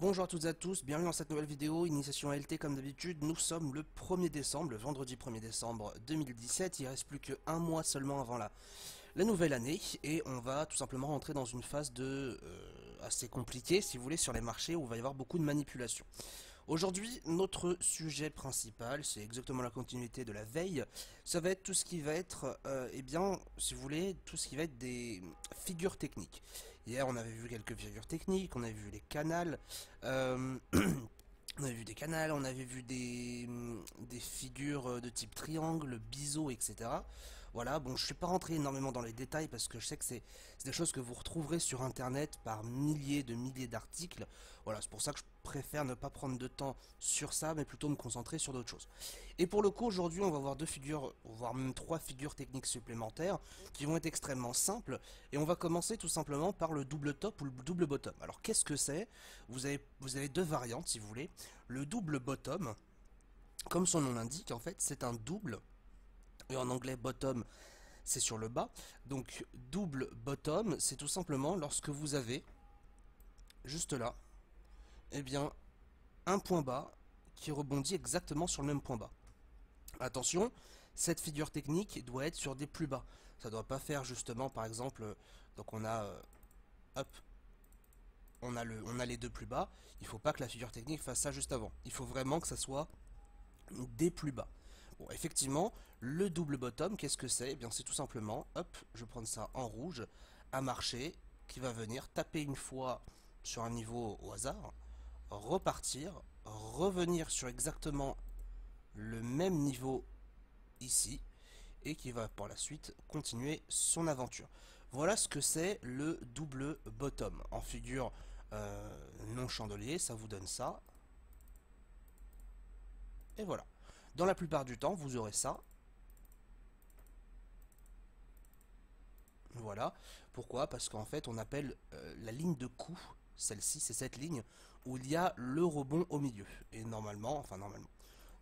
Bonjour à toutes et à tous, bienvenue dans cette nouvelle vidéo, initiation LT comme d'habitude. Nous sommes le 1er décembre, le vendredi 1er décembre 2017, il reste plus qu'un mois seulement avant la nouvelle année, et on va tout simplement rentrer dans une phase assez compliquée, si vous voulez, sur les marchés où il va y avoir beaucoup de manipulations. Aujourd'hui, notre sujet principal, c'est exactement la continuité de la veille, ça va être tout ce qui va être, eh bien, si vous voulez, tout ce qui va être des figures techniques. Hier, on avait vu quelques figures techniques, on avait vu les canals, on avait vu des canals, on avait vu des figures de type triangle, biseau, etc. Voilà, bon, je ne suis pas rentré énormément dans les détails parce que je sais que c'est des choses que vous retrouverez sur internet par milliers d'articles. Voilà, c'est pour ça que je préfère ne pas prendre de temps sur ça, mais plutôt me concentrer sur d'autres choses. Et pour le coup, aujourd'hui, on va voir deux figures, voire même trois figures techniques supplémentaires qui vont être extrêmement simples. Et on va commencer tout simplement par le double top ou le double bottom. Alors, qu'est-ce que c'est? Vous avez deux variantes, si vous voulez. Le double bottom, comme son nom l'indique, en fait, c'est un double. Et en anglais, bottom, c'est sur le bas. Donc, double bottom, c'est tout simplement lorsque vous avez, juste là, eh bien, un point bas qui rebondit exactement sur le même point bas. Attention, cette figure technique doit être sur des plus bas. Ça ne doit pas faire justement, par exemple, donc on a, hop, on a les deux plus bas. Il ne faut pas que la figure technique fasse ça juste avant. Il faut vraiment que ça soit des plus bas. Bon, effectivement, le double bottom, qu'est-ce que c'est? Eh bien, c'est tout simplement, hop, je vais prendre ça en rouge, un marché qui va venir taper une fois sur un niveau au hasard, repartir, revenir sur exactement le même niveau ici, et qui va par la suite continuer son aventure. Voilà ce que c'est le double bottom. En figure non chandelier, ça vous donne ça. Et voilà. Dans la plupart du temps, vous aurez ça. Voilà. Pourquoi? Parce qu'en fait, on appelle la ligne de coup, celle-ci, c'est cette ligne, où il y a le rebond au milieu. Et normalement,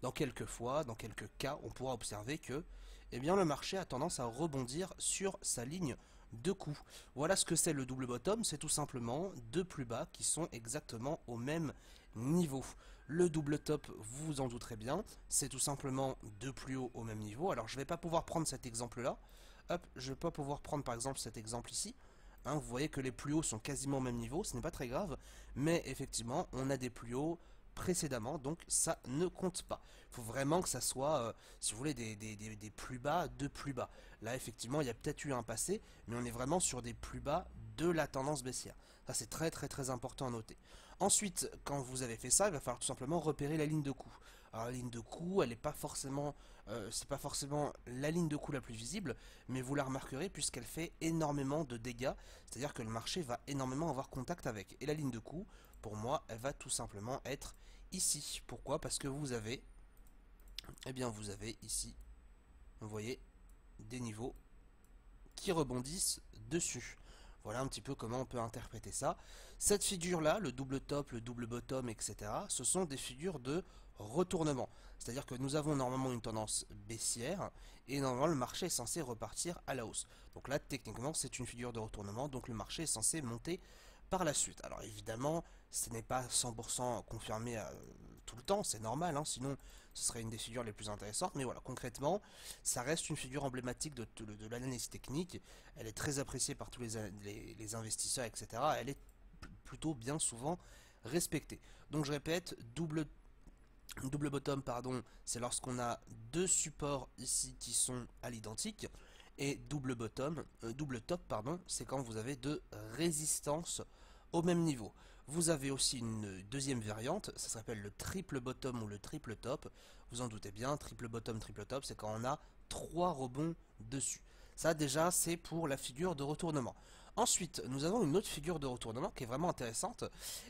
dans quelques fois, dans quelques cas, on pourra observer que eh bien, le marché a tendance à rebondir sur sa ligne de coup. Voilà ce que c'est le double bottom, c'est tout simplement deux plus bas qui sont exactement au même niveau. Le double top, vous vous en douterez bien, c'est tout simplement deux plus hauts au même niveau. Alors je ne vais pas pouvoir prendre cet exemple-là. Hop, je ne vais pas pouvoir prendre par exemple cet exemple ici. Hein, vous voyez que les plus hauts sont quasiment au même niveau, ce n'est pas très grave, mais effectivement, on a des plus hauts précédemment, donc ça ne compte pas. Il faut vraiment que ça soit, si vous voulez, des plus bas de plus bas. Là, effectivement, il y a peut-être eu un passé, mais on est vraiment sur des plus bas de la tendance baissière. Ça, c'est très important à noter. Ensuite, quand vous avez fait ça, il va falloir tout simplement repérer la ligne de coup. Alors, la ligne de coup, elle n'est pas forcément, c'est pas forcément la ligne de coup la plus visible, mais vous la remarquerez puisqu'elle fait énormément de dégâts, c'est-à-dire que le marché va énormément avoir contact avec. Et la ligne de coup, pour moi, elle va tout simplement être ici. Pourquoi? Parce que vous avez, eh bien, vous avez ici, vous voyez, des niveaux qui rebondissent dessus. Voilà un petit peu comment on peut interpréter ça. Cette figure-là, le double top, le double bottom, etc., ce sont des figures de retournement. C'est-à-dire que nous avons normalement une tendance baissière et normalement le marché est censé repartir à la hausse. Donc là, techniquement, c'est une figure de retournement, donc le marché est censé monter par la suite. Alors évidemment, ce n'est pas 100% confirmé tout le temps, c'est normal, hein, sinon ce serait une des figures les plus intéressantes, mais voilà, concrètement, ça reste une figure emblématique de l'analyse technique, elle est très appréciée par tous les investisseurs, etc. Elle est plutôt bien souvent respectée. Donc je répète, double bottom, pardon, c'est lorsqu'on a deux supports ici qui sont à l'identique, et double top, pardon, c'est quand vous avez deux résistances au même niveau. Vous avez aussi une deuxième variante, ça s'appelle le triple bottom ou le triple top. Vous en doutez bien, triple bottom, triple top, c'est quand on a trois rebonds dessus. Ça déjà, c'est pour la figure de retournement. Ensuite, nous avons une autre figure de retournement qui est vraiment intéressante.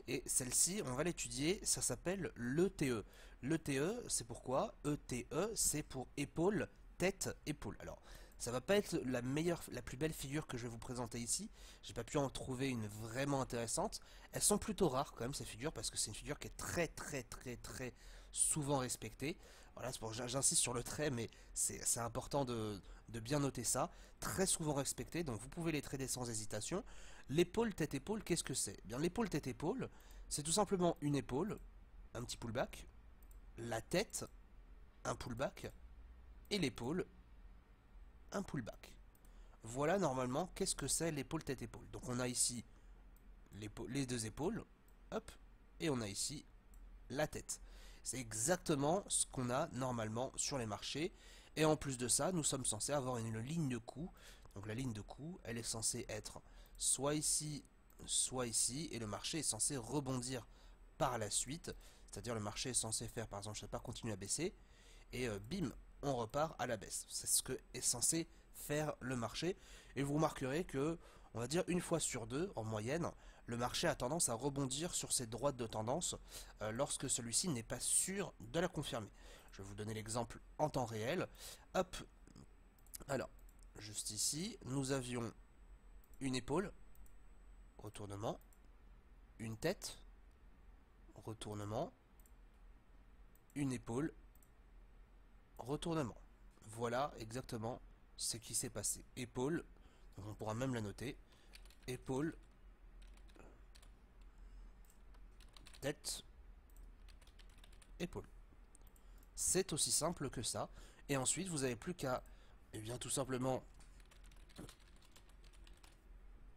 Et celle-ci, on va l'étudier, ça s'appelle l'ETE. L'ETE, c'est pourquoi? ETE, c'est pour épaule, tête, épaule. Alors, ça va pas être la plus belle figure que je vais vous présenter ici. J'ai pas pu en trouver une vraiment intéressante. Elles sont plutôt rares quand même ces figures parce que c'est une figure qui est très souvent respectée. Voilà, c'est pour j'insiste sur le trait, mais c'est important de bien noter ça. Très souvent respectée, donc vous pouvez les trader sans hésitation. L'épaule tête épaule, qu'est-ce que c'est? Eh bien l'épaule tête épaule, C'est tout simplement une épaule, un petit pullback, la tête, un pullback, et l'épaule, un pullback. Voilà normalement qu'est-ce que c'est l'épaule tête-épaule. Donc on a ici les deux épaules, hop, et on a ici la tête. C'est exactement ce qu'on a normalement sur les marchés. Et en plus de ça, nous sommes censés avoir une ligne de coup. Donc la ligne de coup, elle est censée être soit ici, et le marché est censé rebondir par la suite. C'est-à-dire le marché est censé faire, par exemple, je sais pas, continuer à baisser, et bim, on repart à la baisse. C'est ce que est censé faire le marché. Et vous remarquerez que, on va dire une fois sur deux, en moyenne, le marché a tendance à rebondir sur ses droites de tendance lorsque celui-ci n'est pas sûr de la confirmer. Je vais vous donner l'exemple en temps réel. Hop, alors, juste ici, nous avions une épaule, retournement, une tête, retournement, une épaule, retournement. Voilà exactement ce qui s'est passé. Épaule, donc on pourra même la noter, épaule, tête, épaule. C'est aussi simple que ça. Et ensuite, vous n'avez plus qu'à, eh bien, tout simplement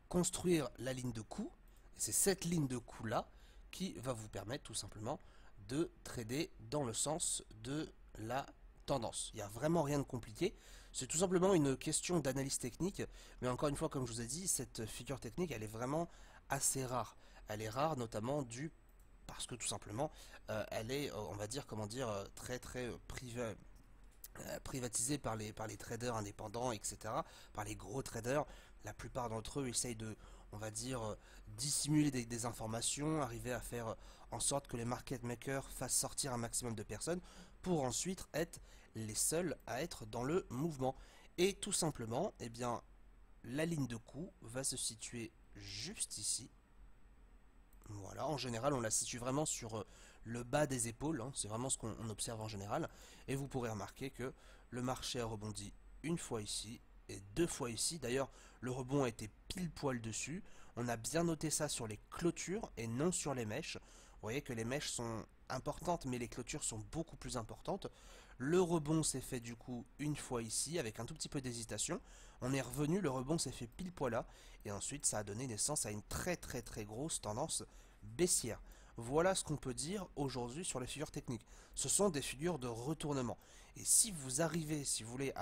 construire la ligne de coup. C'est cette ligne de coup là qui va vous permettre tout simplement de trader dans le sens de la tendance. Il n'y a vraiment rien de compliqué. C'est tout simplement une question d'analyse technique. Mais encore une fois, comme je vous ai dit, cette figure technique, elle est vraiment assez rare. Elle est rare notamment parce que tout simplement, elle est, on va dire, comment dire, très privatisée par les traders indépendants, etc., par les gros traders. La plupart d'entre eux essayent de, on va dire, dissimuler des informations, arriver à faire en sorte que les market makers fassent sortir un maximum de personnes pour ensuite être les seuls à être dans le mouvement. Et tout simplement, eh bien, la ligne de coup va se situer juste ici. Voilà, en général, on la situe vraiment sur le bas des épaules, hein, c'est vraiment ce qu'on observe en général. Et vous pourrez remarquer que le marché a rebondi une fois ici et deux fois ici. D'ailleurs, le rebond a été pile poil dessus. On a bien noté ça sur les clôtures et non sur les mèches. Vous voyez que les mèches sont importantes, mais les clôtures sont beaucoup plus importantes. Le rebond s'est fait du coup une fois ici, avec un tout petit peu d'hésitation. On est revenu, le rebond s'est fait pile poil là. Et ensuite, ça a donné naissance à une très grosse tendance baissière. Voilà ce qu'on peut dire aujourd'hui sur les figures techniques. Ce sont des figures de retournement. Et si vous arrivez, si vous voulez,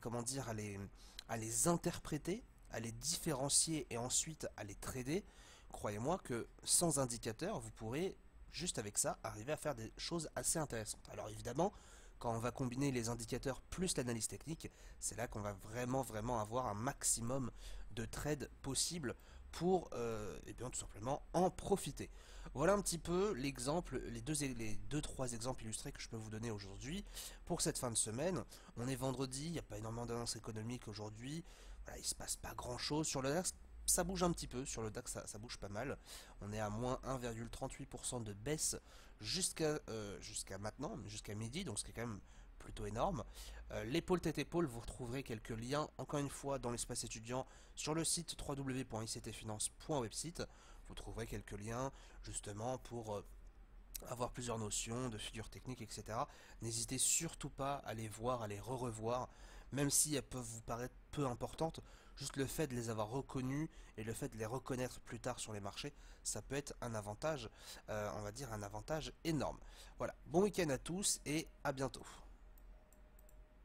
comment dire, à les interpréter, à les différencier et ensuite à les trader, croyez-moi que sans indicateur, vous pourrez, juste avec ça, arriver à faire des choses assez intéressantes. Alors évidemment, quand on va combiner les indicateurs plus l'analyse technique, c'est là qu'on va vraiment avoir un maximum de trades possibles pour et bien, tout simplement en profiter. Voilà un petit peu l'exemple, les deux, trois exemples illustrés que je peux vous donner aujourd'hui pour cette fin de semaine. On est vendredi, il n'y a pas énormément d'annonces économiques aujourd'hui. Voilà, il ne se passe pas grand chose sur le DAX. Ça bouge un petit peu, sur le DAX ça bouge pas mal. On est à moins 1,38% de baisse jusqu'à maintenant, jusqu'à midi, donc ce qui est quand même plutôt énorme. L'épaule tête-épaule, vous retrouverez quelques liens, encore une fois, dans l'espace étudiant, sur le site www.ictfinance.website. Vous trouverez quelques liens, justement, pour avoir plusieurs notions de figures techniques, etc. N'hésitez surtout pas à les voir, à les revoir, même si elles peuvent vous paraître peu importantes. Juste le fait de les avoir reconnues et le fait de les reconnaître plus tard sur les marchés, ça peut être un avantage, on va dire un avantage énorme. Voilà, bon week-end à tous et à bientôt.